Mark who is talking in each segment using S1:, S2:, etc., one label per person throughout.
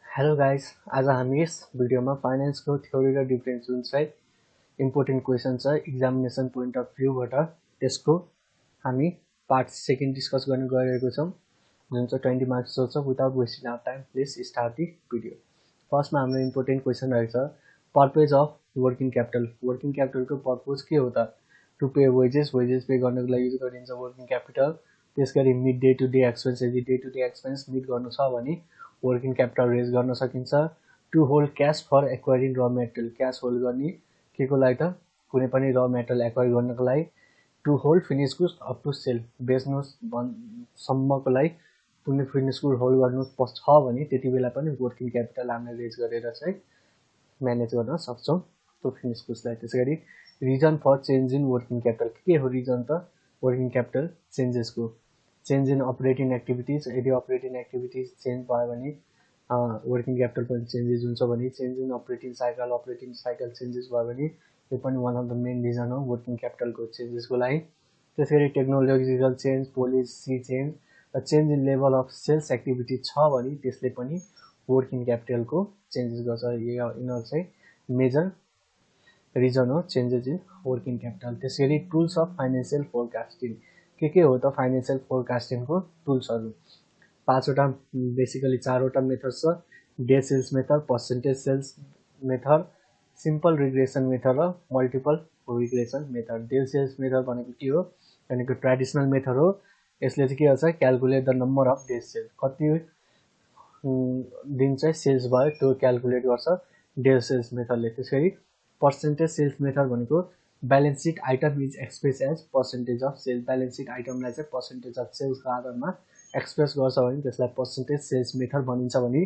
S1: Hello guys, आज हामी यस भिडियोमा फाइनेन्सको थ्योरी र डिफरेन्स जुन चाहिँ इम्पोर्टेन्ट क्वेसन छ एक्जामिनेसन पोइन्ट अफ भ्यूबाट त्यसको हामी पार्ट सेकेन्ड डिस्कस गर्न गइरहेको छौँ जुन चाहिँ 20 मार्क्स छ। Without wasting our time please start the video. फर्स्टमा हाम्रो इम्पोर्टेन्ट क्वेसन रहेको छ purpose of working capital. Working क्यापिटलको पर्पज के हो त? टु पे वेजेस पे गर्नको लागि युज गरिन्छ वर्किङ क्यापिटल। त्यसगरी meet day to day expense, यदि day to day expense meet गर्नु छ भने वर्किङ क्यापिटल रेज गर्न सकिन्छ। To hold cash for acquiring र मेटेरियल, क्यास होल्ड गर्ने के को लागि त? कुनै पनि र मेटेरियल एक्वायर गर्नको लागि। To hold finish goods up to sale, बेच्नु सम्मको लागि कुनै फिनिस गुड होल्ड गर्नु छ भने त्यति बेला पनि वर्किङ क्यापिटल हामीले रेज गरेर चाहिँ म्यानेज गर्न सक्छौँ त्यो फिनिस गुड्सलाई। त्यसै गरी reason for change in working capital, के हो रिजन त? वर्किङ क्यापिटल चेन्जेसको चेन्ज इन अपरेटिङ एक्टिभिटिज, यदि अपरेटिङ एक्टिभिटिज चेन्ज भयो भने वर्किङ क्यापिटल पनि चेन्जेस हुन्छ भने, change in operating cycle changes भयो भने त्यो पनि one of the main reason हो वर्किङ क्यापिटलको चेन्जेसको लागि। त्यसै गरी टेक्नोलोजिकल चेन्ज, पोलिसी चेन्ज र change in level of sales activity छ भने त्यसले पनि वर्किङ क्यापिटलको चेन्जेस गर्छ। यिनीहरू चाहिँ मेजर रिजन हो चेन्जेस इन वर्किङ क्यापिटल। त्यसै गरी टुल्स अफ फाइनेन्सियल फोरकास्टिङ, के हो त फाइनेन्सियल फोरकास्टिङको टुल्सहरू? पाँचवटा, बेसिकली चारवटा मेथड छ। Day sales method, percentage sales method, simple regression method र multiple regression method. Day sales method भनेको के हो? भनेको ट्रेडिसनल मेथड हो। यसले चाहिँ के गर्छ? Calculate the number of day sales, कति दिन चाहिँ सेल्स भयो त्यो क्यालकुलेट गर्छ डे सेल्स मेथडले। त्यसै पर्सेन्टेज सेल्स मेथड भनेको balance sheet item is express as percentage of sales, balance sheet आइटमलाई चाहिँ पर्सेन्टेज अफ सेल्सको आधारमा एक्सप्रेस गर्छ भने त्यसलाई पर्सेन्टेज सेल्स मेथड भनिन्छ। भने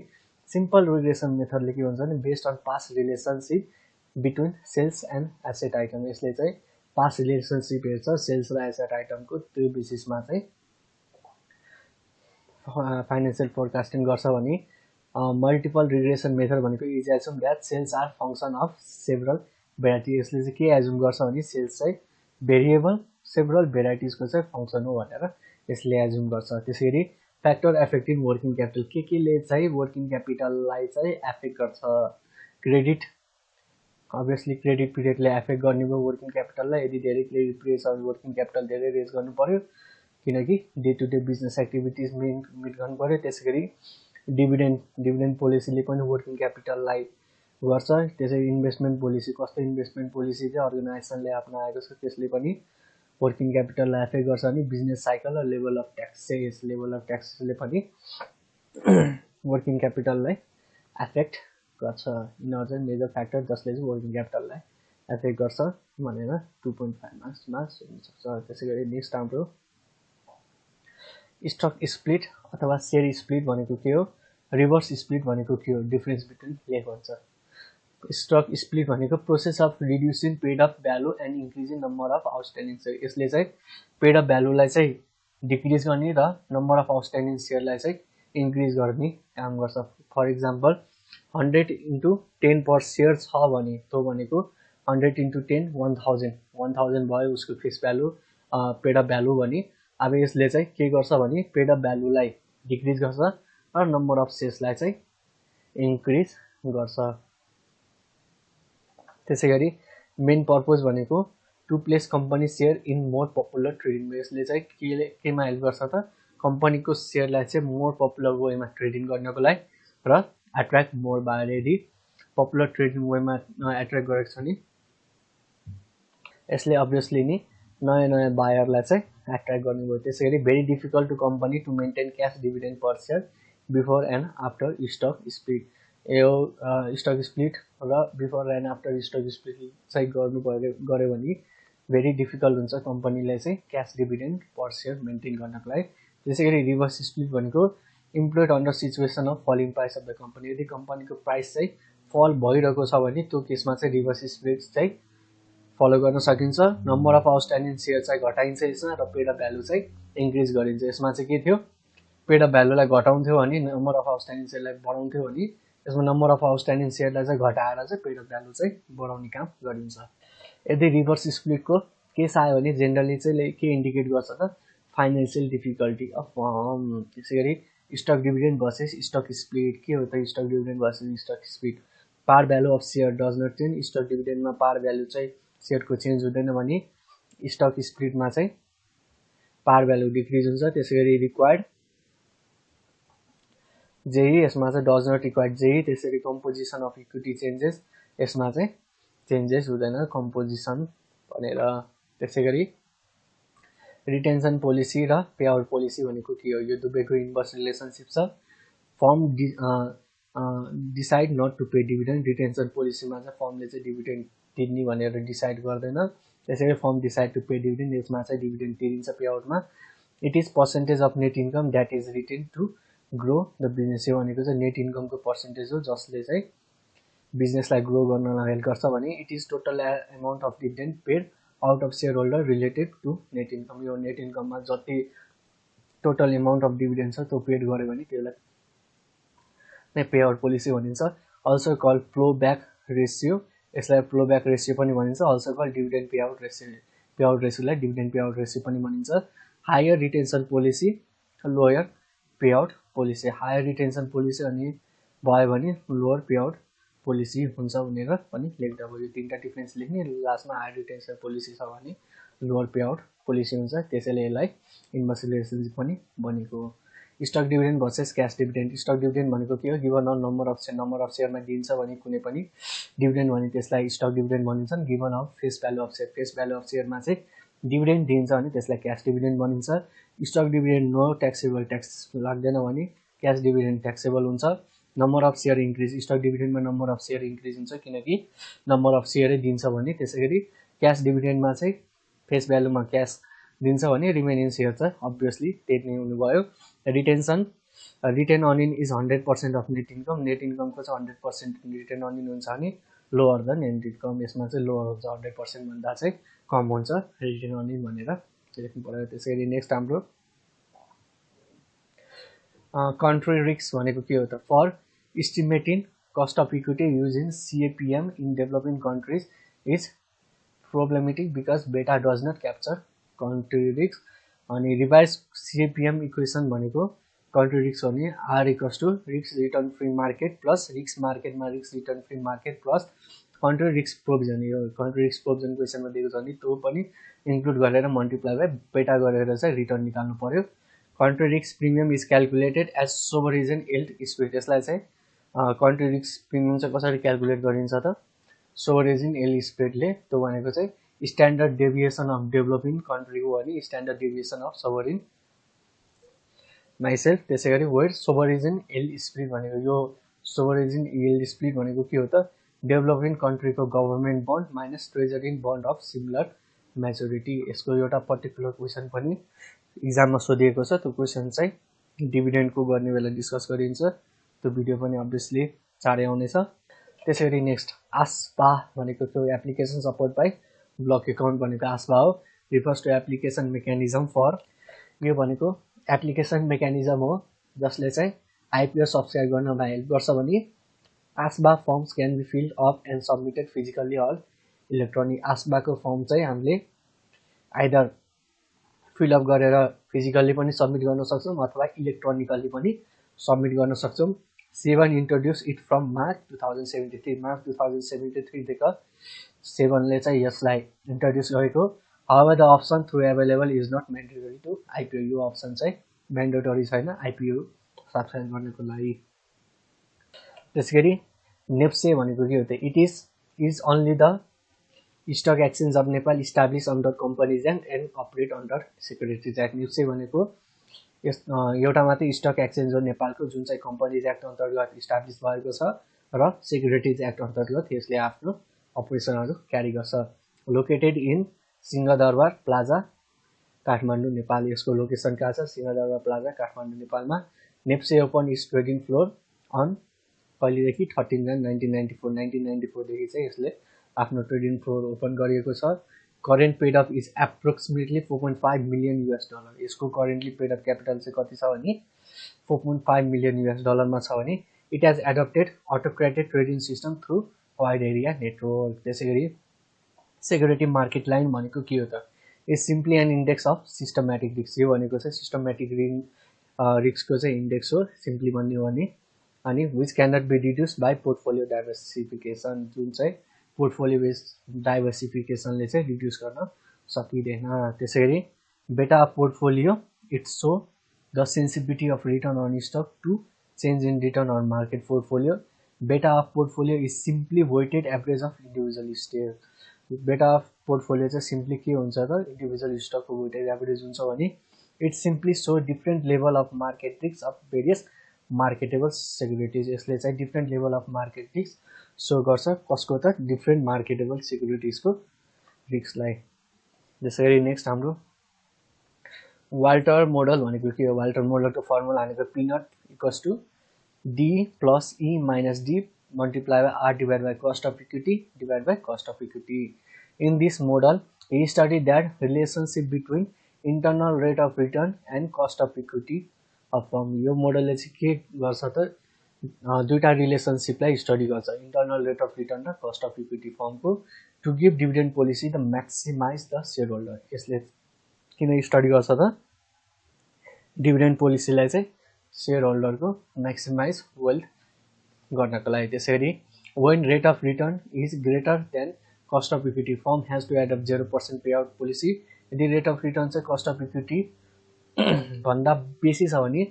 S1: सिम्पल रिग्रेसन मेथडले के भन्छ भने based on past relationship between sales and asset item, यसले चाहिँ पास्ट रिलेसनसिप हेर्छ सेल्स र एसेट आइटमको, त्यो बेसिसमा चाहिँ फाइनेन्सियल फोरकास्टिङ गर्छ। भने मल्टिपल रिग्रेसन मेथड भनेको is assume that sales are function of several variety, यसले चाहिँ के एजुम गर्छ भने सेल्स चाहिँ भेरिएबल सेभरल भेराइटिजको चाहिँ फङ्सन हो भनेर यसले एजुम गर्छ। त्यसै गरी फ्याक्टर एफेक्टिङ वर्किङ क्यापिटल, केले चाहिँ वर्किङ क्यापिटललाई चाहिँ एफेक्ट गर्छ? क्रेडिट, अभियसली क्रेडिट पिरियडले एफेक्ट गर्ने भयो वर्किङ क्यापिटललाई। यदि धेरै क्रेडिट पिरियड छ भने वर्किङ क्यापिटल धेरै रेज गर्नु पर्यो, किनकि day to day business activities meet गर्नु पर्यो। त्यसै गरी डिभिडेन्ड पोलिसीले पनि वर्किङ क्यापिटललाई गर्छ। त्यसै इन्भेस्टमेन्ट पोलिसी, कस्तो इन्भेस्टमेन्ट पोलिसी चाहिँ अर्गनाइजेसनले अपनाएको छ त्यसले पनि वर्किङ क्यापिटललाई एफेक्ट गर्छ। अनि बिजनेस साइकल र लेभल अफ ट्याक्सले पनि वर्किङ क्यापिटललाई एफेक्ट गर्छ। यिनीहरू चाहिँ मेजर फ्याक्टर जसले चाहिँ वर्किङ क्यापिटललाई एफेक्ट गर्छ भनेर 2.5 मार्क्समा सोध्न सक्छ। त्यसै गरी नेक्स्ट हाम्रो स्टक स्प्लिट अथवा सेयर स्प्लिट भनेको के हो? रिभर्स स्प्लिट भनेको के हो? डिफरेन्स बिट्विन लेख भन्छ। स्टक स्प्लिट भनेको process of reducing paid of value and increasing number of outstanding share, यसले चाहिँ पेड अफ भ्यालुलाई चाहिँ डिक्रिज गर्ने र नम्बर अफ आउटस्ट्यान्डिङ सेयरलाई चाहिँ इन्क्रिज गर्ने काम गर्छ। फर इक्जाम्पल 100/10 पर सेयर छ भने त्यो भनेको 100/10 1000 भयो उसको fix value paid of value भने। अब यसले चाहिँ के गर्छ भने पेड अफ भ्यालुलाई डिक्रिज गर्छ र नम्बर अफ सेयर्सलाई चाहिँ इन्क्रिज गर्छ। त्यसै गरी मेन पर्पज भनेको to place company share in more popular trading, यसले चाहिँ केमा हेल्प गर्छ त? कम्पनीको सेयरलाई चाहिँ मोर पपुलर वेमा ट्रेडिङ गर्नको लागि र एट्र्याक्ट मोर बायर, यदि पपुलर ट्रेडिङ वेमा एट्र्याक्ट गरेको छ भने यसले अभियसली नि नयाँ बायरलाई चाहिँ एट्र्याक्ट गर्ने भयो। त्यसै गरी very difficult to company to maintain cash dividend per share before and after stock split, यो स्टक स्प्लिट र before and after stock split चाहिँ गऱ्यो भने भेरी डिफिकल्ट हुन्छ कम्पनीलाई चाहिँ cash dividend per share maintain गर्नको लागि। त्यसै गरी रिभर्स स्प्लिट भनेको employed under situation of falling price of the company, यदि कम्पनीको प्राइस चाहिँ फल भइरहेको छ भने त्यो केसमा चाहिँ रिभर्स स्प्लिट चाहिँ फलो गर्न सकिन्छ। नम्बर अफ आउटस्ट्यान्डिङ सेयर चाहिँ घटाइन्छ यसमा र पेड अफ भ्यालु चाहिँ इन्क्रिज गरिन्छ। यसमा चाहिँ के थियो? पेड अफ भ्यालुलाई घटाउँथ्यो भने नम्बर अफ आउटस्ट्यान्डिङ सेयरलाई बढाउँथ्यो भने यसमा नम्बर अफ आउटस्ट्यान्डिङ सेयरलाई चाहिँ घटाएर चाहिँ पेड अफ भ्यालु चाहिँ बढाउने काम गरिन्छ। यदि रिभर्स स्प्लिटको केस आयो भने जेनरली चाहिँ के इन्डिकेट गर्छ त? Financial difficulty of firm. त्यसै गरी stock dividend versus stock split के हो त stock dividend versus stock split par value of share does not change stock डिभिडेन्डमा पार भ्यालु चाहिँ सेयरको चेन्ज हुँदैन भने स्टक स्प्लिटमा चाहिँ पार भ्यालु डिक्रिज हुन्छ त्यसैगरी रिक्वायर्ड जेई यसमा चाहिँ डज नट रिक्वायर्ड जेई त्यसरी कम्पोजिसन अफ इक्विटी चेन्जेस यसमा चाहिँ चेन्जेस हुँदैन कम्पोजिसन भनेर त्यसैगरी रिटेन्सन पोलिसी र पेआउट पोलिसी भनेको के हो यो दुवैको इन्भर्स रिलेसनशिप छ firm decide not to pay dividend retention पोलिसीमा चाहिँ फर्मले चाहिँ डिभिडेन्ड तिर्ने भनेर डिसाइड गर्दैन त्यसैगरी firm decide to pay dividend यसमा चाहिँ डिभिडेन्ड तिरिन्छ पेआउटमा it is percentage of net income that is retain to grow the business यो भनेको चाहिँ नेट इन्कमको पर्सेन्टेज हो जसले चाहिँ बिजनेसलाई ग्रो गर्नलाई हेल्प गर्छ भने it is total amount of dividend paid out of share holder related to net income यो नेट इन्कममा जति टोटल एमाउन्ट अफ डिभिडेन्ड छ त्यो पेड गर्यो भने त्यसलाई नै पे आउट पोलिसी भनिन्छ also call flow back ratio यसलाई फ्लो ब्याक रेसियो पनि भनिन्छ also call dividend pay out रेसियोलाई डिभिडेन्ड पे आउट रेसियो पनि भनिन्छ higher retention policy lower pay out policy higher retention policy अनि भयो भने लोवर पे आउट पोलिसी हुन्छ भनेर पनि लेख्दा भयो तीनटा डिफरेन्स लेख्ने लास्टमा हायर रिटेन्सन पोलिसी छ भने लोवर पे आउट पोलिसी हुन्छ त्यसैले यसलाई इन्भर्स रिलेसनशिप पनि बनेको हो stock dividend versus cash dividend stock dividend भनेको के हो गिभन अन नम्बर अफ सेयरमा दिन्छ भने कुनै पनि डिभिडेन्ड भने त्यसलाई स्टक डिभिडेन्ड भनिन्छन् given of face value of सेयरमा चाहिँ डिभिडेन्ड दिन्छ भने त्यसलाई क्याश डिभिडेन्ड भनिन्छ stock dividend no taxable tax लाग्दैन भने क्याश डिभिडेन्ड ट्याक्सेबल हुन्छ number of share increase stock डिभिडेन्डमा नम्बर अफ सेयर इन्क्रिज हुन्छ किनकि नम्बर अफ सेयरै दिन्छ भने त्यसैगरी क्याश डिभिडेन्डमा चाहिँ फेस भ्यालुमा क्यास दिन्छ भने रिमेनिङ सेयर चाहिँ अभियसली त्यही नै हुनुभयो retain earning is 100% of net इन्कमको चाहिँ 100% रिटेन अर्निङ हुन्छ भने लोवर द नेट इन्कम यसमा चाहिँ लोवर हुन्छ 100% भन्दा चाहिँ कम हुन्छ रिटेन अर्निङ भनेर लेख्नु पर्यो त्यसैगरी नेक्स्ट हाम्रो कन्ट्री रिस्क भनेको के हो त for estimating cost of equity use in CAPM in developing countries is problematic because beta does not capture country risk अनि रिभाइज सिएपिएम इक्वेसन भनेको कन्ट्री रिस्क भने R equals to risk return free market plus risk मार्केटमा risk return free market plus country risk provision यो country risk provision क्वेसनमा दिएको छ भने त्यो पनि इन्क्लुड गरेर मल्टिप्लाई बाई बेटा गरेर चाहिँ रिटर्न निकाल्नु पर्यो country risk premium is calculated as sovereign yield spread यसलाई चाहिँ कन्ट्री रिस्क प्रिमियम चाहिँ कसरी क्यालकुलेट गरिन्छ त सोभरिजन एल्ड स्प्लिटले त्यो भनेको चाहिँ standard deviation of developing country हो भने standard deviation of sovereign myself त्यसैगरी वेयर सोभरिजन एल्ड स्प्लिट भनेको यो सोभरिजन एल्ड स्प्लिट भनेको के हो त डेभलपिङ कन्ट्रीको government bond minus treasury bond of similar maturity यसको एउटा पर्टिकुलर क्वेसन पनि इक्जाममा सोधिएको छ त्यो क्वेसन चाहिँ डिभिडेन्डको गर्ने बेला डिस्कस गरिन्छ त्यो भिडियो पनि अभियसली चाँडै आउनेछ त्यसैगरी नेक्स्ट आस्पा भनेको त्यो application support by block account भनेको आस्पा हो refers to application mechanism for यो भनेको एप्लिकेसन मेकानिजम हो जसले चाहिँ आइपिओ सब्सक्राइब गर्नलाई हेल्प गर्छ भने ASBA forms can be filled up and submitted physically or electronic आस्बाको फर्म चाहिँ हामीले आइदर फिलअप गरेर फिजिकल्ली पनि सबमिट गर्न सक्छौँ अथवा इलेक्ट्रोनिकल्ली पनि सबमिट गर्न सक्छौँ SEBON introduce it from March 2073 देखि सेभनले चाहिँ यसलाई इन्ट्रोड्युस गरेको however the option through available is not mandatory to IPO यो अप्सन चाहिँ म्यान्डेटरी छैन आइपिओ सब्सक्राइब गर्नको लागि त्यसैगरी नेप्से भनेको के हो त it is only the stock exchange of Nepal establish under companies and operate under securities act NEPSE भनेको यस एउटा मात्रै स्टक एक्सचेन्ज हो नेपालको जुन चाहिँ कम्पनीज एक्ट अन्तर्गत इस्टाब्लिस भएको छ र सेक्युरिटिज एक्ट अन्तर्गत यसले आफ्नो अपरेसनहरू क्यारी गर्छ located in Singhadurbar plaza Kathmandu Nepal यसको लोकेसन कहाँ छ सिंहदरबार प्लाजा काठमाडौँ नेपालमा NEPSE open is trading floor on कहिलेदेखि 13 Jan 1994 देखि चाहिँ यसले आफ्नो ट्रेडिङ फ्लोर ओपन गरिएको छ current paid of is approximately $4.5 million यसको करेन्टली पेड अफ क्यापिटल चाहिँ कति छ भने $4.5 million मा छ भने it has adapted automated trading system through wide area network त्यसैगरी सेक्युरिटी मार्केट लाइन भनेको के हो त is simply an index of systematic risk यो भनेको चाहिँ सिस्टमेटिक रिस्कको चाहिँ इन्डेक्स हो सिम्पली भन्ने हो भने। अनि which can not be reduce by portfolio diversification, जुन चाहिँ पोर्टफोलियो बेस डाइभर्सिफिकेसनले चाहिँ रिड्युस गर्न सकिँदैन। त्यसैगरी beta of portfolio it's show the sensitivity of return on stock to change in return on market portfolio. Beta of portfolio is simply weighted average of individual stake. Beta of portfolio चाहिँ simply के हुन्छ त individual स्टकको weighted average हुन्छ भने it's simply show different level of market risk of various marketable securities. यसले चाहिँ different level of market risk show गर्छ, कसको त डिफ्रेन्ट मार्केटेबल सेक्युरिटिजको रिस्कलाई। त्यसै नेक्स्ट हाम्रो वाल्टर मोडल भनेको के हो? वाल्टर मोडलको फर्मुला भनेको P naught equals to D plus E minus D multiply by R divide by cost of equity divide by cost of equity. In this model he studied that relationship between internal rate of return and cost of equity of firm। यो मोडलले चाहिँ के गर्छ त दुईटा रिलेसनसिपलाई study गर्छ, internal rate of return र cost of equity फर्मको, to give dividend policy the maximize the share holder. यसले किन स्टडी गर्छ त डिभिडेन्ड पोलिसीलाई चाहिँ सेयर होल्डरको म्याक्सिमाइज वेल्थ गर्नको लागि। त्यसैगरी when rate of return is greater than cost of equity, firm has to adopt 0% payout policy। यदि रेट अफ रिटर्न चाहिँ कस्ट अफ इक्विटी भन्दा बेसी छ भने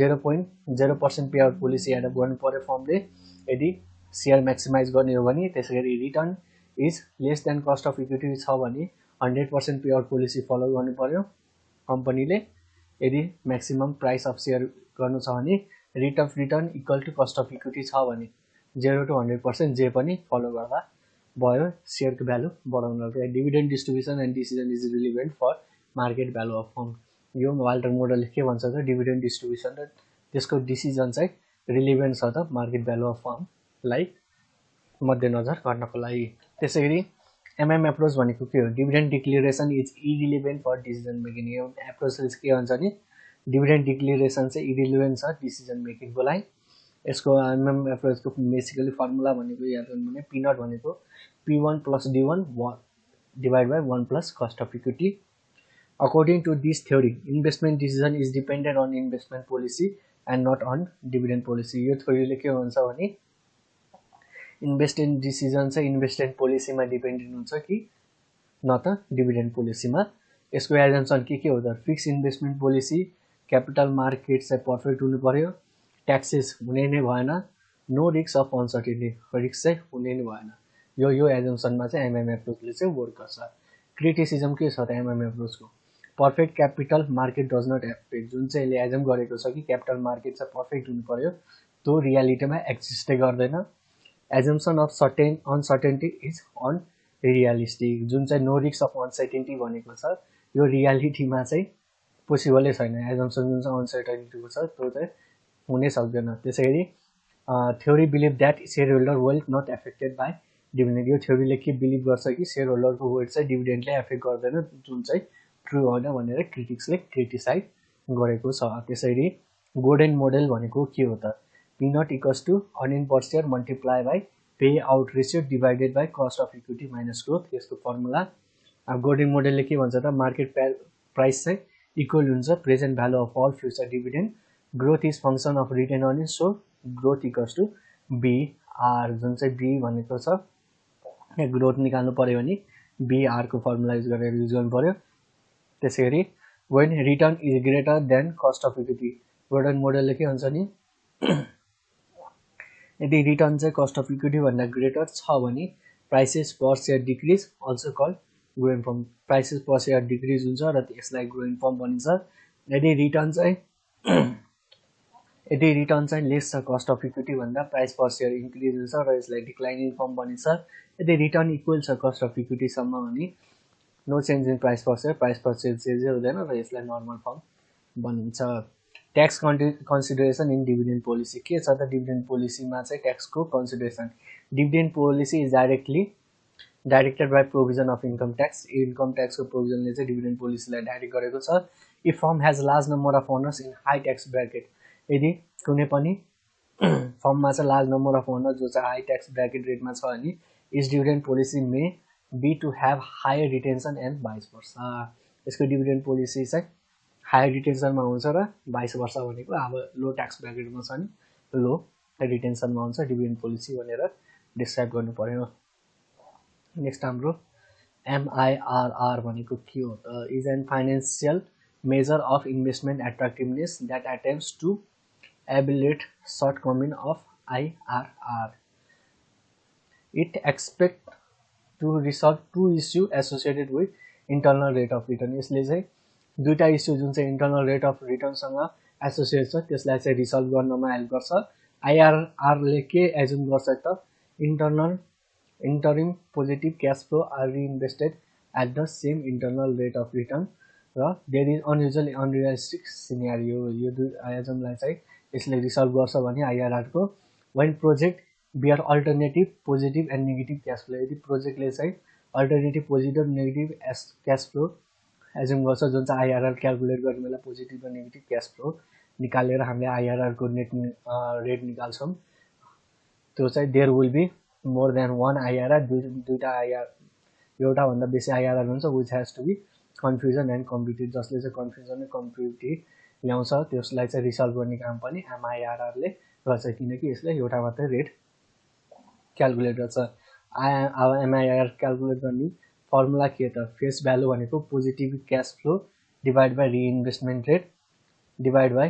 S1: 0.0% पेआउट पोलिसी एडप्ट गर्नु पर्यो फर्मले। यदि सेयर म्याक्सिमाइज गर्ने हो भने, त्यसैगरी return is less than cost of equity छ भने 100% पेआउट पोलिसी फलो गर्नु पर्यो कम्पनीले। यदि म्याक्सिमम प्राइस अफ सेयर गर्नु छ भने rate of return equal to cost of equity छ भने 0 to 100% जे पनि फलो गर्दा भयो सेयरको भ्यालु बढाउनको। Dividend distribution and decision is relevant for market value of firm. यो वाल्टर मोडलले के भन्छ त डिभिडेन्ड डिस्ट्रिब्युसन र त्यसको डिसिजन चाहिँ रिलेभेन्ट छ त मार्केट भ्यालु अफ फर्मलाई मध्यनजर गर्नको लागि। त्यसैगरी एमएम एप्रोच भनेको के हो? Dividend declaration is irrelevant for decision making. यो एप्रोचले के भन्छ नि डिभिडेन्ड डिक्लेरेसन चाहिँ इरिलेभेन्ट छ डिसिजन मेकिङको लागि। यसको एमएम एप्रोचको बेसिकली फर्मुला भनेको याद गर्नु भने पिनट भनेको P1 plus D1 divided by 1 plus cost of equity। According to this theory, investment decision is dependent on investment policy and not on dividend policy। यो थ्योरीले के भन्छ भने इन्भेस्टमेन्ट डिसिजन चाहिँ इन्भेस्टमेन्ट पोलिसीमा डिपेन्डेन्ट हुन्छ कि न त डिभिडेन्ड पोलिसीमा। यसको एजम्पसन के हो त fix investment policy, capital market चाहिँ पर्फेक्ट हुनु पर्यो, ट्याक्सेस हुने नै भएन, no risk of uncertainty, risk चाहिँ हुने नै भएन। यो एजम्पसनमा चाहिँ एमएम एप्रोचले चाहिँ वर्क गर्छ। क्रिटिसिजम के छ त एमएम एप्रोचको? Perfect capital market does not affect. जुन चाहिँ यसले एजम गरेको छ कि क्यापिटल मार्केट चाहिँ पर्फेक्ट हुनु पर्यो, त्यो रियालिटीमा एक्जिस्टै गर्दैन। Assumption of uncertainty is unrealistic. जुन चाहिँ नो रिस्क अफ अनसर्टेनिटी भनेको छ यो रियालिटीमा चाहिँ पोसिबलै छैन। एजम्पसन जुन चाहिँ अनसर्टेनिटीको छ त्यो चाहिँ हुनै सक्दैन। त्यसैगरी theory believe that share holder wealth not affected by dividend. यो थ्योरीले के बिलिभ गर्छ कि सेयर होल्डरको वेल्थ चाहिँ डिभिडेन्डले एफेक्ट गर्दैन, जुन चाहिँ ट्रु होइन भनेर क्रिटिक्सले क्रिटिसाइज गरेको छ। त्यसैगरी गोल्डन मोडल भनेको के हो त? P naught equals to earning per share multiply by pay out ratio divided by cost of equity minus growth. यसको फर्मुला अब गोल्डन मोडलले के भन्छ त मार्केट प्राइस चाहिँ इक्वल हुन्छ present value of all future dividend, growth is function of retained earning, so growth equals to BR. जुन चाहिँ बी भनेको छ ग्रोथ निकाल्नु पर्यो भने बिआरको फर्मुला युज गरेर युज गर्नु पर्यो। त्यसैगरी when return is greater than cost of equity, Gordon मोडलले के भन्छ नि यदि रिटर्न चाहिँ कस्ट अफ इक्विटी भन्दा ग्रेटर छ भने prices per share decrease, also called growing firm. Prices per share decrease हुन्छ र यसलाई ग्रोइङ फर्म भनिन्छ। यदि रिटर्न चाहिँ लेस छ कस्ट अफ इक्विटी भन्दा प्राइस पर सेयर इन्क्रिज हुन्छ र यसलाई डिक्लाइनिङ फर्म भनिन्छ। यदि रिटर्न इक्वल छ कस्ट अफ इक्विटीसम्म भने no change in price per share चेन्जै हुँदैन र यसलाई नर्मल फर्म भनिन्छ। Tax consideration in dividend policy के छ त डिभिडेन्ड पोलिसीमा चाहिँ ट्याक्सको कन्सिडरेसन। Dividend policy is directed by provision of income tax. Income ट्याक्सको प्रोभिजनले चाहिँ डिभिडेन्ड पोलिसीलाई डाइरेक्ट गरेको छ। If form has large number of owners in high tax bracket, यदि कुनै पनि फर्ममा चाहिँ लार्ज नम्बर अफ ओनर जो चाहिँ हाई ट्याक्स ब्राकेट रेटमा छ भने is dividend policy may be to have higher retention and vice versa. यसको डिभिडेन्ड पोलिसी चाहिँ हायर रिटेन्सनमा हुन्छ र 22 वर्ष भनेको अब लो ट्याक्स ब्राकेटमा छ नि लो रिटेन्सनमा हुन्छ डिभिडेन्ड पोलिसी भनेर डिस्क्राइब गर्नु पर्यो। नेक्स्ट हाम्रो MIRR भनेको के हो त is an financial measure of investment attractiveness that attempts to evaluate shortcoming of IRR। It expect to resolve to issue associated with internal rate of return. यसले चाहिँ दुईटा इस्यु जुन चाहिँ इन्टरनल रेट अफ रिटर्नसँग एसोसिएट छ त्यसलाई चाहिँ रिसल्भ गर्नमा हेल्प गर्छ। IRRले के एजुम गर्छ त interim positive cash flow are reinvested at the same internal rate of return र there is unusual unrealistic scenario यो दुई एजुमलाई चाहिँ यसले रिसल्भ गर्छ भने IRR को when project bear alternative positive and negative cash flow। यदि प्रोजेक्टले चाहिँ alternative positive negative cash flow assume गर्छ जुन चाहिँ IRR क्याल्कुलेट गर्ने बेला पोजिटिभ र नेगेटिभ क्यास फ्लो निकालेर हामीले IRR को नेट रेट निकाल्छौँ त्यो चाहिँ there will be more than one IRR दुईटा IRR एउटा भन्दा बेसी IRR हुन्छ which has to be confusion and competitive जसले चाहिँ कन्फ्युजन र कम्पिटिभ ल्याउँछ त्यसलाई चाहिँ रिसल्भ गर्ने काम पनि MIRRले गर्छ किनकि यसले एउटा मात्रै रेट क्याल्कुलेट गर्छ। अब MIRR क्याल्कुलेट गर्ने फर्मुला के त फेस भ्यालु भनेको positive cash flow divide by reinvestment rate divide by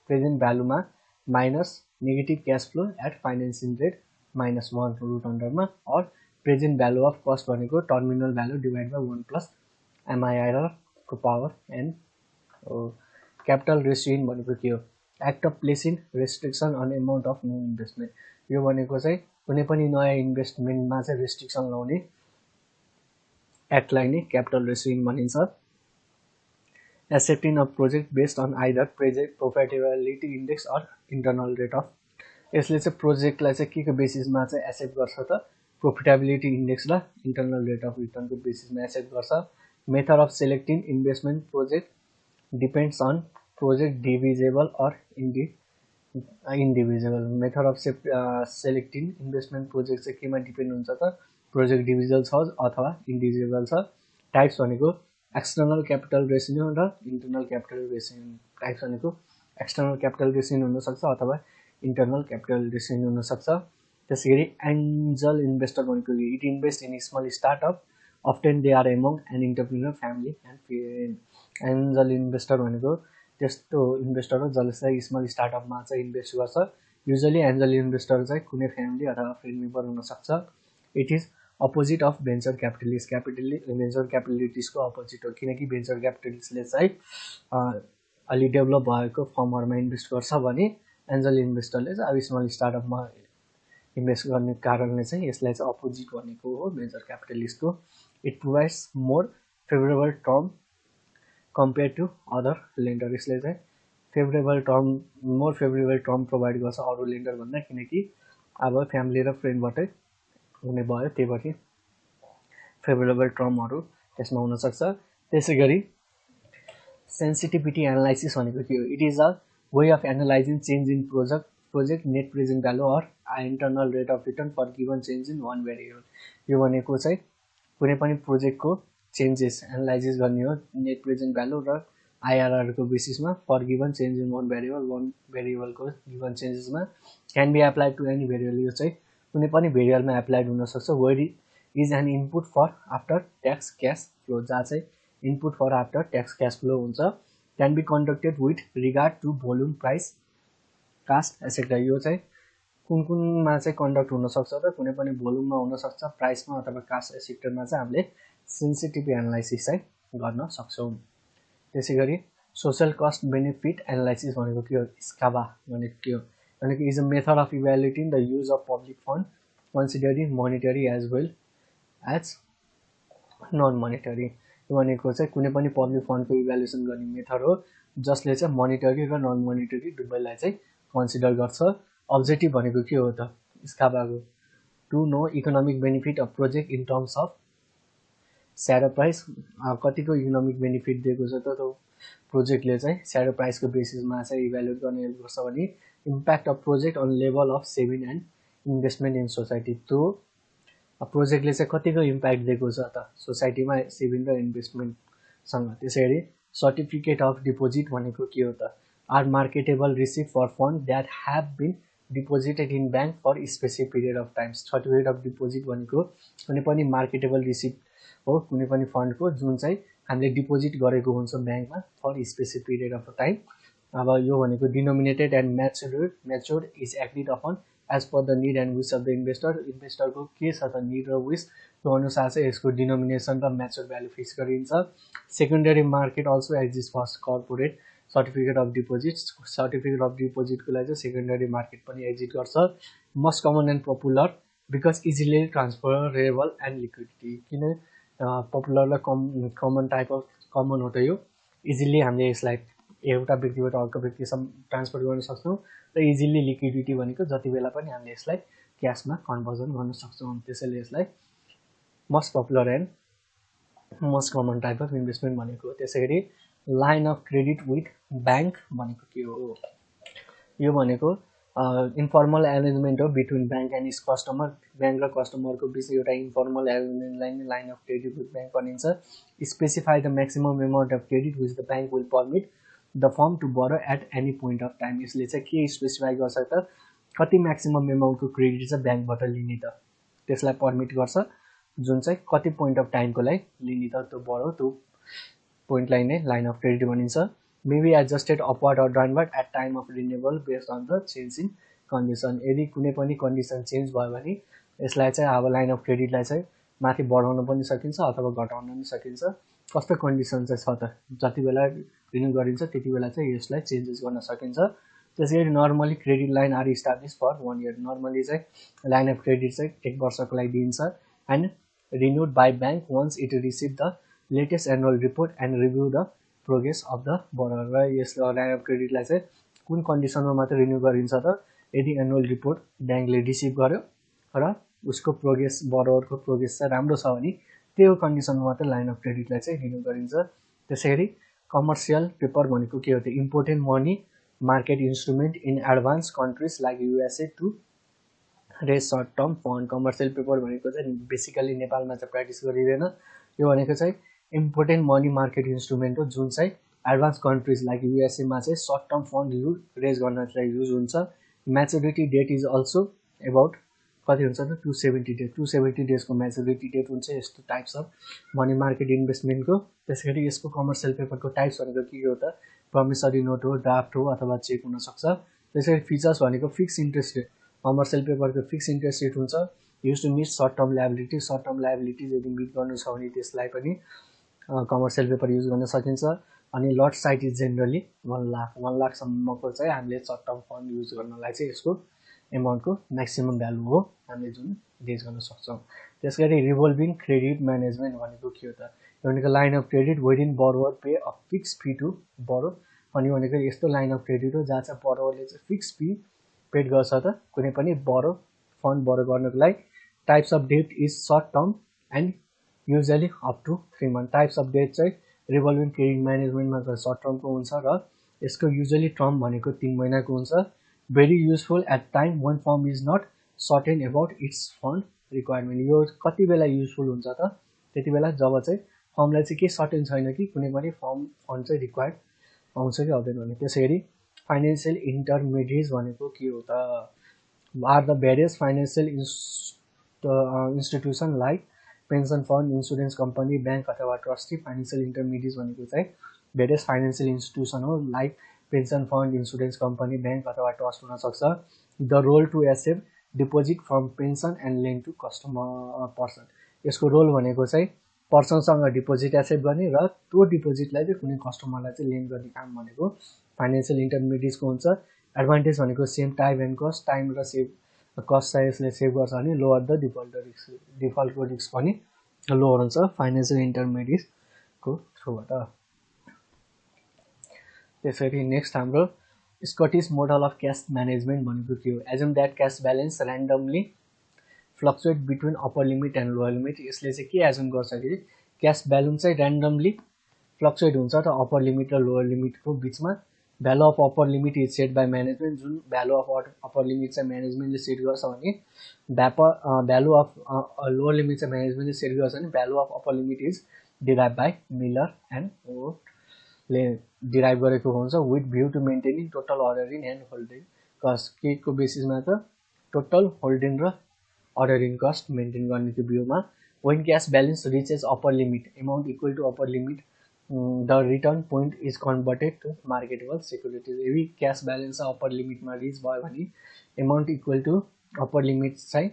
S1: present भ्यालुमा minus negative cash flow at financing rate -1 root अन्डरमा और प्रेजेन्ट भ्यालु अफ कस्ट भनेको terminal value divide by 1 plus MIRR को power n। Capital ratio भनेको के हो act of placing restriction on amount of new investment. यो भनेको चाहिँ कुनै पनि नयाँ इन्भेस्टमेन्टमा चाहिँ रेस्ट्रिक्सन लाउने एक्टलाई नै क्यापिटल रेसियो भनिन्छ। Accepting a project based on either project profitability index or internal rate of. यसले चाहिँ प्रोजेक्टलाई चाहिँ के को बेसिसमा चाहिँ एक्सेप्ट गर्छ त प्रोफिटेबिलिटी इन्डेक्स र इन्टरनल रेट अफ रिटर्नको बेसिसमा एक्सेप्ट गर्छ। Method of selecting investment project depends on project divisible or individual. Method of selecting investment project चाहिँ केमा डिपेन्ड हुन्छ त प्रोजेक्ट डिभिजुअल छ अथवा इन्डिभिजुअल छ। टाइप्स भनेको एक्सटर्नल क्यापिटल रेसियो र इन्टरनल क्यापिटल रेसियो। टाइप्स भनेको एक्सटर्नल क्यापिटल रेसियो हुनसक्छ अथवा इन्टरनल क्यापिटल रेसियो हुनसक्छ। त्यसैगरी एन्जल इन्भेस्टर भनेको it invest in small startup often they are among an entrepreneur family and parent. Angel investor भनेको त्यस्तो investor हो जसले चाहिँ स्मल स्टार्टअपमा चाहिँ इन्भेस्ट गर्छ। युजली एन्जल इन्भेस्टर चाहिँ कुनै फ्यामिली अथवा फ्रेन्ड मेम्बर हुनसक्छ। It is opposite of venture capitalist. Venture क्यापिटलिस्टको अपोजिट हो किनकि भेन्चर क्यापिटलिस्टले चाहिँ अलि डेभलप भएको फर्महरूमा इन्भेस्ट गर्छ भने एन्जल इन्भेस्टरले चाहिँ अब स्मल स्टार्टअपमा इन्भेस्ट गर्ने कारणले चाहिँ यसलाई चाहिँ अपोजिट भनेको हो भेन्चर क्यापिटलिस्टको। It provides more favourable term compare to other lender. यसले चाहिँ मोर फेभरेबल टर्म प्रोभाइड गर्छ अरू लेन्डर भन्दा किनकि अब फ्यामिली र फ्रेन्डबाटै हुने भयो त्यही भएर फेभरेबल टर्महरू त्यसमा हुनसक्छ। त्यसै गरी सेन्सिटिभिटी एनालाइसिस भनेको के हो it is a way of analyzing change in project net present value or internal rate of return for given change in one variable. यो भनेको चाहिँ कुनै पनि प्रोजेक्टको चेन्जेस एनालाइसिस गर्ने हो नेट प्रेजेन्ट भ्यालु र IRR को बेसिसमा for given change in one भेरिएबलको गिभन चेन्जेसमा can be applied to any variable. यो चाहिँ कुनै पनि भेरिएबलमा एप्लाइड हुनसक्छ। Where is an input for after tax cash flow जहाँ चाहिँ input for after tax cash flow हुन्छ। Can be conducted with regard to volume price cost etcetera. यो चाहिँ कुनमा चाहिँ कन्डक्ट हुनसक्छ त कुनै पनि भोल्युममा हुनसक्छ प्राइसमा अथवा कास्ट एसेट्रामा चाहिँ हामीले सेन्सिटिभ एनालाइसिस चाहिँ गर्न सक्छौँ। त्यसै गरी सोसल कस्ट बेनिफिट एनालाइसिस भनेको के हो स्काबा भनेको के हो भनेको is a method of evaluating the use of public fund considering monetary as well as non monetary. यो भनेको चाहिँ कुनै पनि पब्लिक फन्डको इभ्यालुएसन गर्ने मेथड हो जसले चाहिँ मोनिटरी र नन मोनिटरी दुवैलाई चाहिँ कन्सिडर गर्छ। अब्जेक्टिभ भनेको के हो त स्काबाको to know economic benefit of project in terms of shadow price. कतिको इकोनोमिक बेनिफिट दिएको छ त त्यो प्रोजेक्टले चाहिँ स्याडो प्राइसको बेसिसमा चाहिँ इभ्यालुएट गर्ने हेल्प गर्छ भने impact of project on level of saving and investment in society. त्यो प्रोजेक्टले चाहिँ कतिको इम्प्याक्ट दिएको छ त सोसाइटीमा सेभिङ र इन्भेस्टमेन्टसँग। त्यसै गरी सर्टिफिकेट अफ डिपोजिट भनेको के हो त? Are marketable receipt for fund that have been deposited in bank for specific period of times. Certificate of deposit भनेको कुनै पनि मार्केटेबल रिसिप्ट हो कुनै पनि फन्डको जुन चाहिँ हामीले डिपोजिट गरेको हुन्छ ब्याङ्कमा for specific period of time. अब यो भनेको denominated and matured is acted upon as per the need and wish of the investor. इन्भेस्टरको के छ त निड र विस, त्यो अनुसार चाहिँ यसको डिनोमिनेसन र म्याच्योर भ्यालु फिक्स गरिन्छ। Secondary market also exist for corporate certificate of deposit. Certificate of डिपोजिटको लागि चाहिँ सेकेन्डरी मार्केट पनि एक्जिस्ट गर्छ। Most common and popular because easily transferable and liquidity. किन पपुलर र कमन टाइप अफ कमन हो त यो, इजिली हामीले यसलाई एउटा व्यक्तिबाट अर्को व्यक्तिसम्म ट्रान्सफर गर्न सक्छौँ र इजिली लिक्विडिटी भनेको जति बेला पनि हामीले यसलाई क्यासमा कन्भर्जन गर्न सक्छौँ। त्यसैले यसलाई most popular and most common type of investment भनेको। त्यसै गरी line of credit with bank भनेको के हो? यो भनेको इन्फर्मल एरेन्जमेन्ट हो between bank and its customer. Bank र कस्टमरको बिच एउटा इन्फर्मल एरेन्जमेन्टलाई नै line of credit with bank भनिन्छ। Specify the maximum amount of credit which the bank will permit the firm to borrow at any point of time. यसले चाहिँ के स्पेसिफाई गर्छ त कति म्याक्सिमम एमाउन्टको क्रेडिट चाहिँ ब्याङ्कबाट लिने त, त्यसलाई पर्मिट गर्छ जुन चाहिँ कति पोइन्ट अफ टाइमको लागि लिने त त्यो बरो, त्यो पोइन्टलाई नै लाइन अफ क्रेडिट भनिन्छ। May be adjusted upward or downward at time of renewal based on the change in condition. यदि कुनै पनि कन्डिसन चेन्ज भयो भने यसलाई चाहिँ अब लाइन अफ क्रेडिटलाई चाहिँ माथि बढाउन पनि सकिन्छ अथवा घटाउन पनि सकिन्छ। कस्तो कन्डिसन चाहिँ छ त, जति बेला रिन्यू गरिन्छ त्यति बेला चाहिँ यसलाई चेन्जेस गर्न सकिन्छ। त्यसै गरी normally credit line are establish for 1 year। Normally चाहिँ लाइन अफ क्रेडिट चाहिँ 1 वर्षको लागि दिइन्छ and renewed by bank once it receive the latest annual report and review the progress of the borrower. र यस लाइन अफ क्रेडिटलाई चाहिँ कुन कन्डिसनमा मात्र रिन्यू गरिन्छ त, यदि एनुअल रिपोर्ट ब्याङ्कले रिसिभ गर्यो र उसको प्रोग्रेस बरोवरको प्रोग्रेस चाहिँ राम्रो छ भने त्यो कन्डिसनमा मात्र लाइन अफ क्रेडिटलाई चाहिँ रिन्यू गरिन्छ। त्यसै गरी कमर्सियल पेपर भनेको के हो त? Important money market instrument in advance countries like USA to raise short term fund. Commercial paper भनेको चाहिँ बेसिकली नेपालमा चाहिँ प्र्याक्टिस गरिँदैन। यो भनेको चाहिँ इम्पोर्टेन्ट मनी मार्केट इन्स्ट्रुमेन्ट हो जुन चाहिँ एडभान्स कन्ट्रिज लाइक युएसएमा चाहिँ सर्ट टर्म फन्ड रेज गर्न चाहिँ युज हुन्छ। म्याच्योरिटी डेट इज अल्सो एबाउट कति हुन्छ त 270 डेज। 270 डेजको म्याच्योरिटी डेट हुन्छ यस्तो टाइप्स अफ मनी मार्केट इन्भेस्टमेन्टको। त्यसै गरी यसको कमर्सियल पेपरको टाइप्स भनेको के हो त? प्रमिसरी नोट हो, ड्राफ्ट हो अथवा चेक हुनसक्छ। त्यसै गरी फिचर्स भनेको फिक्स इन्ट्रेस्ट रेट। कमर्सियल पेपरको फिक्स इन्ट्रेस्ट रेट हुन्छ use to meet short term liability. Short term liability यदि मिट गर्नु छ भने त्यसलाई पनि कमर्सियल पेपर युज गर्न सकिन्छ। अनि lot size is generally 1 lakh. 1 लाखसम्मको चाहिँ हामीले सर्ट टर्म फन्ड युज गर्नलाई चाहिँ यसको एमाउन्टको म्याक्सिमम भ्यालु हो हामीले जुन रेज गर्न सक्छौँ। त्यसै गरी रिभल्भिङ क्रेडिट म्यानेजमेन्ट भनेको के हो त? यो भनेको line of credit within borrower pay a fix fee to borrow. अनि भनेको यस्तो लाइन अफ क्रेडिट हो जहाँ चाहिँ बरोवरले चाहिँ फिक्स फी पेड गर्छ त कुनै पनि बरो फन्ड बरो गर्नको लागि। Types of debt is short term and usually up to 3 months। Types of debt चाहिँ रिभल्भिङ क्रेडिट म्यानेजमेन्टमा सर्ट टर्मको हुन्छ र यसको युजली टर्म भनेको 3 महिनाको हुन्छ। Very useful at time one firm is not certain about its fund requirement. यो कति बेला युजफुल हुन्छ त? त्यति बेला जब चाहिँ फर्मलाई चाहिँ के सर्टेन छैन कि कुनै पनि फन्ड चाहिँ रिक्वायर्ड आउँछ कि आउँदैन भने। त्यसै गरी फाइनेन्सियल इन्टरमिडिएट्स भनेको के हो त? Are the various financial institution like pension fund, insurance company, bank अथवा ट्रस्टी। फाइनेन्सियल इन्टरमिडिएट्स भनेको चाहिँ भेरियस फाइनेन्सियल इन्स्टिट्युसन हो like pension fund, insurance company, bank अथवा ट्रस्ट हुनसक्छ। The role to accept deposit from pension and lend to customer person. यसको role भनेको चाहिँ पर्सनसँग deposit accept गर्ने र त्यो डिपोजिटलाई चाहिँ कुनै कस्टमरलाई चाहिँ लेन्ड गर्ने काम भनेको फाइनेन्सियल इन्टरमिडिएट्सको हुन्छ। एडभान्टेज भनेको same time and cost. Time र कस्ट चाहिँ यसले सेभ गर्छ भने लोवर द डिफल्टको रिस्क पनि लोवर हुन्छ फाइनेन्सियल इन्टरमिडिएट्सको थ्रुबाट। त्यसरी नेक्स्ट हाम्रो स्कटिस मोडल अफ क्यास म्यानेजमेन्ट भनेको के हो? Assume that cash balance randomly fluctuate between upper limit and lower limit. यसले चाहिँ के एजम गर्छ कि क्यास ब्यालेन्स चाहिँ ऱ्यान्डमली फ्लक्चुएट हुन्छ त अप्पर लिमिट र लोवर लिमिटको बिचमा। Value of upper limit is set by management. जुन भ्यालु अफ अप्पर लिमिट चाहिँ म्यानेजमेन्टले सेट गर्छ भने भ्यालु अफ लोवर लिमिट चाहिँ म्यानेजमेन्टले सेट गर्छ भने value of upper limit is derive by Miller and ले डिराइभ गरेको हुन्छ with view to maintaining total ordering and holding cost के को बेसिसमा त टोटल होल्डिङ र अर्डरिङ कस्ट मेन्टेन गर्ने त्यो भ्यूमा when cash balance reaches upper limit amount equal to upper limit the return point is converted to marketable securities यदि cash balance upper limit मा reach भयो भने amount equal to upper limit चाहिँ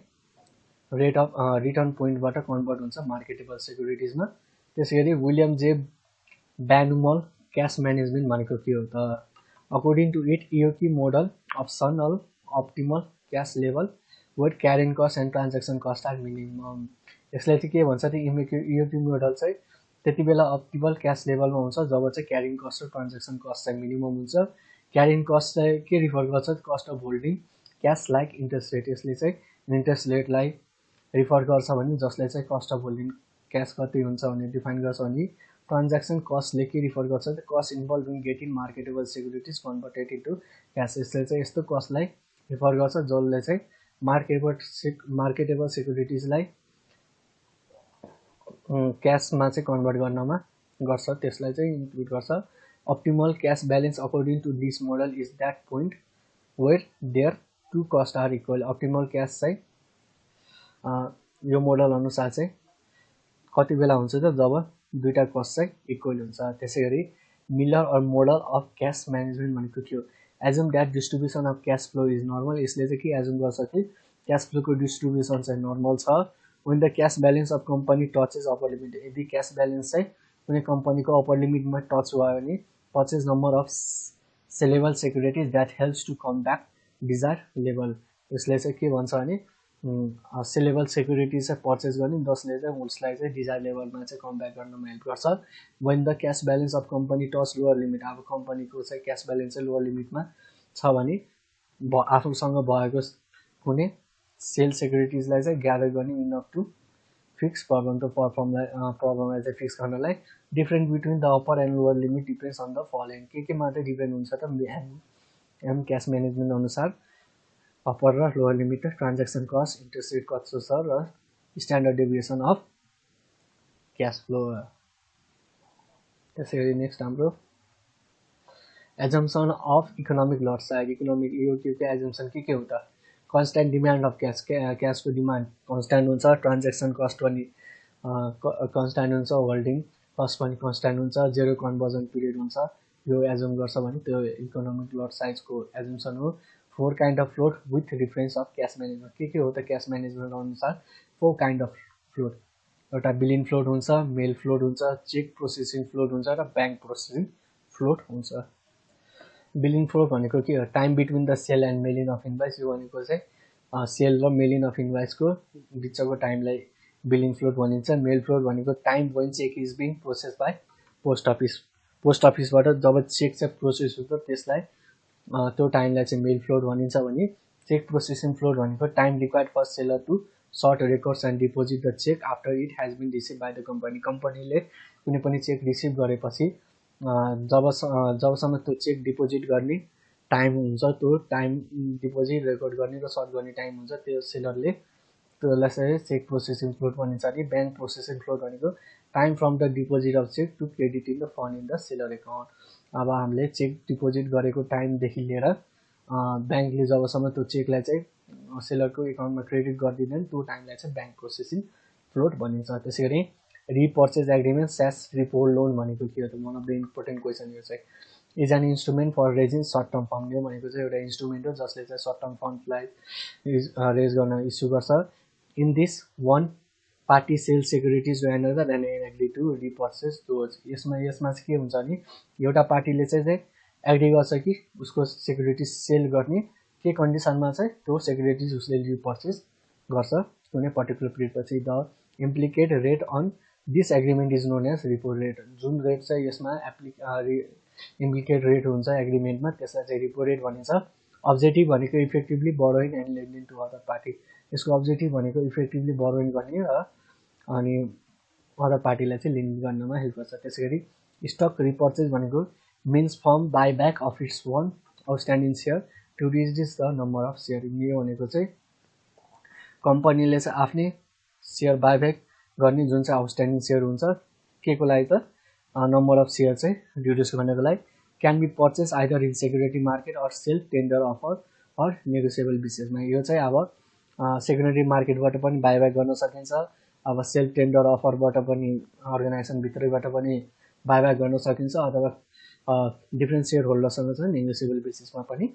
S1: rate of return point बाट convert हुन्छ marketable securities मा त्यसैगरी William J ब्यानुमल cash management भनेको के हो त according to it EOQ model optional optimal cash level where carrying cost and transaction cost are minimum यसलाई चाहिँ के भन्छ त EOQ मोडल चाहिँ त्यति बेला अप्टिमल क्याश लेभलमा हुन्छ जब चाहिँ क्यारिङ कस्ट र ट्रान्ज्याक्सन कस्ट चाहिँ मिनिमम हुन्छ क्यारिङ कस्ट चाहिँ के रिफर गर्छ cost of holding cash like interest rate यसले चाहिँ इन्ट्रेस्ट रेटलाई रिफर गर्छ भने जसले चाहिँ कस्ट अफ होल्डिङ क्यास कति हुन्छ भने डिफाइन गर्छ भने ट्रान्ज्याक्सन कस्टले के रिफर गर्छ त cost involve in getting marketable securities converted into cash यसले चाहिँ यस्तो कस्टलाई रिफर गर्छ जसले चाहिँ मार्केटेबल सेक्युरिटिजलाई क्यासमा चाहिँ कन्भर्ट गर्नमा गर्छ त्यसलाई चाहिँ इन्क्लुड गर्छ optimal cash balance according to this model is that point where their two cost are equal optimal cash चाहिँ यो मोडल अनुसार चाहिँ कति बेला हुन्छ त जब दुईटा कस्ट चाहिँ इक्वल हुन्छ त्यसैगरी Miller Orr model of cash management भनेको के हो assume that distribution of cash flow is normal यसले चाहिँ के एजुम गर्छ कि क्यास फ्लोको डिस्ट्रिब्युसन चाहिँ नर्मल छ when the cash balance of company touches upper limit यदि cash balance चाहिँ कुनै कम्पनीको upper limit मा टच भयो भने purchase number of sellable securities that helps to come back desired level यसले चाहिँ के भन्छ भने sellable securities चाहिँ purchase गर्ने जसले चाहिँ उसलाई चाहिँ desired लेभलमा चाहिँ कम ब्याक गर्नमा हेल्प गर्छ when the cash balance of company touch lower limit अब कम्पनीको चाहिँ cash balance चाहिँ lower limit मा छ भने आफूसँग भएको कुनै सेल सेक्युरिटिजलाई चाहिँ ग्यादर गर्ने इनफ टु फिक्स प्रब्लम त प्रब्लमलाई चाहिँ फिक्स गर्नलाई different between the upper and lower limit depends on the following के मात्रै डिपेन्ड हुन्छ त एम क्यास म्यानेजमेन्ट अनुसार अप्पर र lower limit transaction cost interest rate कस्तो छ र standard deviation of cash flow त्यसैगरी नेक्स्ट हाम्रो assumption of economic lot size economic EOQ assumption के हो त कन्स्ट्यान्ट डिमान्ड अफ क्यास क्यासको डिमान्ड कन्स्ट्यान्ट हुन्छ ट्रान्ज्याक्सन कस्ट पनि कन्स्ट्यान्ट हुन्छ होल्डिङ कस्ट पनि कन्स्ट्यान्ट हुन्छ जेरो कन्भर्जन पिरियड हुन्छ यो एजुम गर्छ भने त्यो इकोनोमिक लट साइजको एजुम्सन हो 4 kind of float with reference of cash management के हो त क्यास म्यानेजमेन्ट अनुसार 4 काइन्ड अफ फ्लोट एउटा बिलिङ फ्लोट हुन्छ मेल फ्लोट हुन्छ चेक प्रोसेसिङ फ्लोट हुन्छ र ब्याङ्क प्रोसेसिङ फ्लोट हुन्छ बिलिङ फ्लोट भनेको के हो time between the sale and mailing of invoice यो भनेको चाहिँ सेल र मेलिङ अफ इन्भोइसको बिचको टाइमलाई बिलिङ फ्लोट भनिन्छ मेल फ्लोट भनेको time when cheque is being process by post अफिसबाट जब चेक चाहिँ प्रोसेस हुन्छ त्यसलाई त्यो टाइमलाई चाहिँ मेल फ्लोट भनिन्छ भने चेक प्रोसेसिङ फ्लोट भनेको time required for seller to sort records and deposit the cheque after it has been receive by the कम्पनीले कुनै पनि चेक रिसिभ गरेपछि जबसम्म त्यो चेक डिपोजिट गर्ने टाइम हुन्छ त्यो टाइम डिपोजिट रेकर्ड गर्ने र सर्ट गर्ने टाइम हुन्छ त्यो सेलरले त्यसलाई चाहिँ चेक प्रोसेसिङ फ्लोट भनिन्छ अनि ब्याङ्क प्रोसेसिङ फ्लोट भनेको time from the deposit of cheque to credit in the fund in the seller account अब हामीले चेक डिपोजिट गरेको टाइमदेखि लिएर ब्याङ्कले जबसम्म त्यो चेकलाई चाहिँ सेलरको एकाउन्टमा क्रेडिट गरिदिँदैन त्यो टाइमलाई चाहिँ ब्याङ्क प्रोसेसिङ फ्लोट भनिन्छ त्यसैगरी रिपर्चेज एग्रिमेन्ट स्यास रिपो लोन भनेको के हो त one of the important question यो चाहिँ is an instrument for raising short term fund यो भनेको चाहिँ एउटा इन्स्ट्रुमेन्ट हो जसले चाहिँ सर्ट टर्म फन्डलाई रेज गर्न इस्यु गर्छ in this one party sell securities to another and agree to repurchase those यसमा चाहिँ के हुन्छ भने एउटा पार्टीले चाहिँ एग्री गर्छ कि उसको सेक्युरिटिज सेल गर्ने के कन्डिसनमा चाहिँ त्यो सेक्युरिटिज उसले रिपर्चेज गर्छ कुनै पर्टिकुलर पिरियडपछि the implicit rate on this agreement is known as repo rate जुन रेट चाहिँ यसमा इम्प्लिकेट रेट हुन्छ एग्रिमेन्टमा त्यसलाई चाहिँ रिपो रेट भनिन्छ अब्जेक्टिभ भनेको effectively borrowing and lending to other party यसको अब्जेक्टिभ भनेको इफेक्टिभली बोरोइङ गर्ने र अनि अदर पार्टीलाई चाहिँ लेन्डिङ गर्नमा हेल्प गर्छ त्यसैगरी स्टक रिपर्चेज भनेको means firm buy back of its one outstanding share to reduce the number of share यो भनेको चाहिँ कम्पनीले चाहिँ आफ्नै सेयर बाइब्याक गर्ने जुन चाहिँ आउटस्ट्यान्डिङ सेयर हुन्छ के को लागि त नम्बर अफ सेयर चाहिँ रिड्युस गर्नको लागि can be purchase either in security market or self tender offer or negotiable बेसिसमा। यो चाहिँ अब सेक्युरिटी मार्केटबाट पनि बाइब्याक गर्न सकिन्छ, अब सेल्फ टेन्डर अफरबाट पनि अर्गनाइजेसनभित्रैबाट पनि बाइब्याक गर्न सकिन्छ, अथवा डिफ्रेन्ट सेयर होल्डरसँग चाहिँ नेगोसिएबल बेसिसमा पनि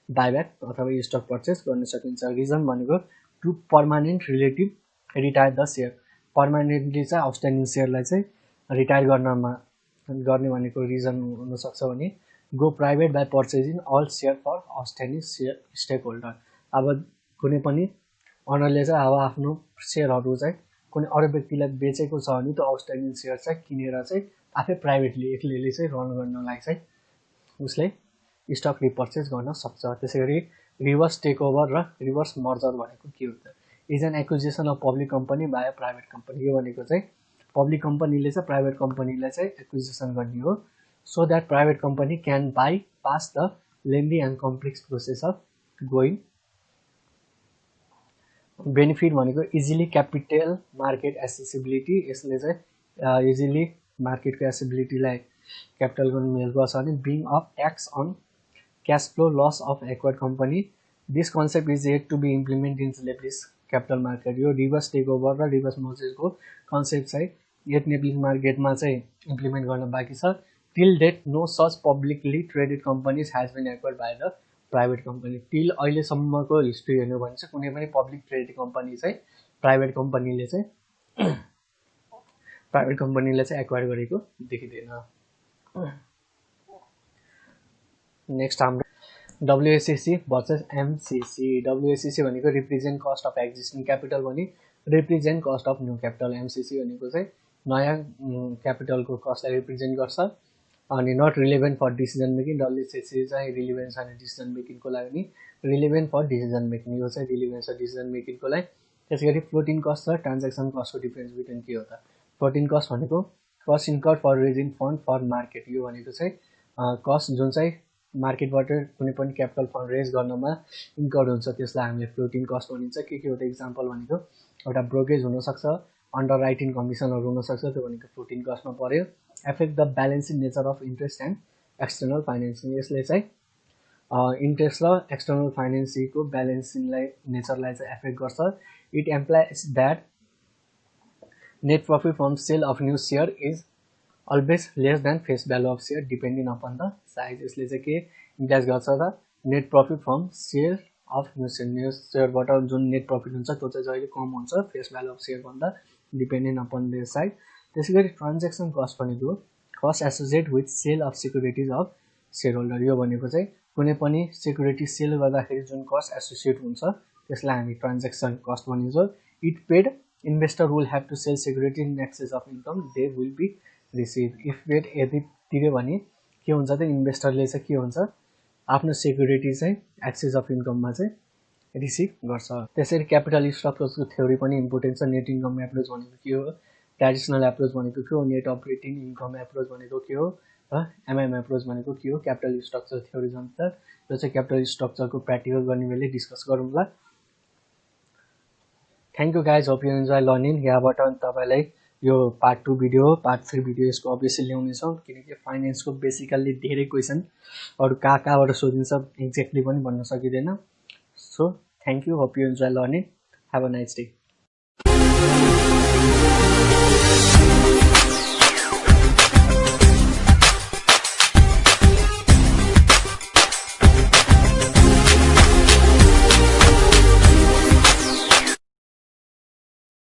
S1: बाइब्याक अथवा स्टक पर्चेस गर्न सकिन्छ। रिजन भनेको to permanent relative retire the share, permanently चाहिँ आउटस्ट्यान्डिङ सेयरलाई चाहिँ रिटायर गर्ने भनेको रिजन हुनसक्छ भने go private by purchasing all share for outstanding share stake holder. अब कुनै पनि अनरले चाहिँ अब आफ्नो सेयरहरू चाहिँ कुनै अरू व्यक्तिलाई बेचेको छ भने त्यो आउटस्ट्यान्डिङ सेयर चाहिँ किनेर चाहिँ आफै प्राइभेटली एक्लैले चाहिँ रन गर्नलाई चाहिँ उसले स्टक रिपर्चेस गर्न सक्छ। त्यसै गरी रिभर्स टेकओभर र रिभर्स मर्जर भनेको के हुन्छ? Is an acquisition of public company by private company. यो भनेको चाहिँ पब्लिक कम्पनीले चाहिँ प्राइभेट कम्पनीलाई चाहिँ एक्विजिसन गर्ने हो, so that private company can bypass the lengthy and complex process of going. Benefit भनेको इजिली क्यापिटल मार्केट एसेसिबिलिटी, यसले चाहिँ इजिली मार्केटको एसेसिबिलिटीलाई क्यापिटल गर्नु हेल्प गर्छ। अनि being of tax on cash flow loss of acquired company, this concept is yet to be implement in Nepalese capital market. यो reverse takeover र रिभर्स मर्जरको कन्सेप्ट चाहिँ येट नेप्लिज मार्केटमा चाहिँ इम्प्लिमेन्ट गर्न बाँकी छ। Till date no such publicly traded companies has been acquired by the private company. Till अहिलेसम्मको हिस्ट्री हेर्नु भने चाहिँ कुनै पनि पब्लिक ट्रेडेड कम्पनी चाहिँ प्राइभेट कम्पनीले चाहिँ एक्वायर गरेको देखिँदैन। नेक्स्ट हाम्रो WACC भर्सेस MCC। WACC भनेको represent cost of existing capital भने represent cost of new capital. MCC भनेको चाहिँ नयाँ क्यापिटलको कस्टलाई रिप्रेजेन्ट गर्छ अनि not relevant for decision making. WACC चाहिँ रिलेभेन्ट छैन डिसिजन मेकिङको लागि, रिलेभेन्ट फर डिसिजन मेकिङ। यो चाहिँ रिलेभेन्ट छ डिसिजन मेकिङको लागि। त्यसै गरी फ्लोटिङ कस्ट र ट्रान्ज्याक्सन कस्टको डिफ्रेन्स बिट्विन के हो त? फ्लोटिङ कस्ट भनेको cost incurred for raising fund for market. यो भनेको चाहिँ कस्ट जुन चाहिँ मार्केटबाट कुनै पनि क्यापिटल फन्ड रेज गर्नमा इन्कर्ड हुन्छ त्यसलाई हामीले फ्लोटिङ कस्ट भनिन्छ। के हो त? इक्जाम्पल भनेको एउटा ब्रोकेज हुनसक्छ, अन्डर राइटिङ कमिसनहरू हुनसक्छ, त्यो भनेको फ्लोटिङ कस्टमा पऱ्यो। Effect the balancing nature of interest and external financing, यसले चाहिँ इन्ट्रेस्ट र एक्सटर्नल फाइनेन्सिङको ब्यालेन्सिङलाई नेचरलाई चाहिँ एफेक्ट गर्छ। It implies that net profit from sale of new share is always less than face value of share depending upon the size. यसले चाहिँ के implies गर्छ त? Net profit from sale of new सेयरबाट जुन net profit हुन्छ त्यो चाहिँ जहिले कम हुन्छ फेस भ्यालु अफ सेयरभन्दा डिपेन्डेन्ट अपन द साइज। त्यसै गरी ट्रान्ज्याक्सन कस्ट भनेको cost associate with sale of securities of share holder. यो भनेको चाहिँ कुनै पनि सिक्युरिटी सेल गर्दाखेरि जुन कस्ट एसोसिएट हुन्छ त्यसलाई हामी ट्रान्ज्याक्सन कस्ट भनिन्छौँ। It paid investor will have to sell security in excess of income they will be receive. If paid यदि तिर्यो भने के हुन्छ त? इन्भेस्टरले चाहिँ के हुन्छ आफ्नो सिक्युरिटी चाहिँ एक्सेस अफ इन्कममा चाहिँ रिसिभ गर्छ। त्यसरी क्यापिटल स्ट्रक्चर्सको थ्योरी पनि इम्पोर्टेन्ट छ। नेट इन्कम एप्रोच भनेको के हो, ट्रेडिसनल एप्रोच भनेको के हो, नेट अपरेटिङ इन्कम एप्रोच भनेको के हो र MM एप्रोच भनेको के हो, क्यापिटल स्ट्रक्चर थ्योरी जन्छ। यो चाहिँ क्यापिटल स्ट्रक्चरको प्र्याक्टिकल गर्ने बेला डिस्कस गरौँला। Thank you guys, hope you enjoy learning. यहाँबाट तपाईँलाई यो पार्ट 2 भिडियो पार्ट 3 भिडियो यसको अभियसली ल्याउनेछौँ, किनकि फाइनेन्सको बेसिकल्ली धेरै क्वेसन अरू कहाँबाट सोधिन्छ एक्ज्याक्टली पनि भन्न सकिँदैन। So thank you, hope you enjoy learning, have a nice day.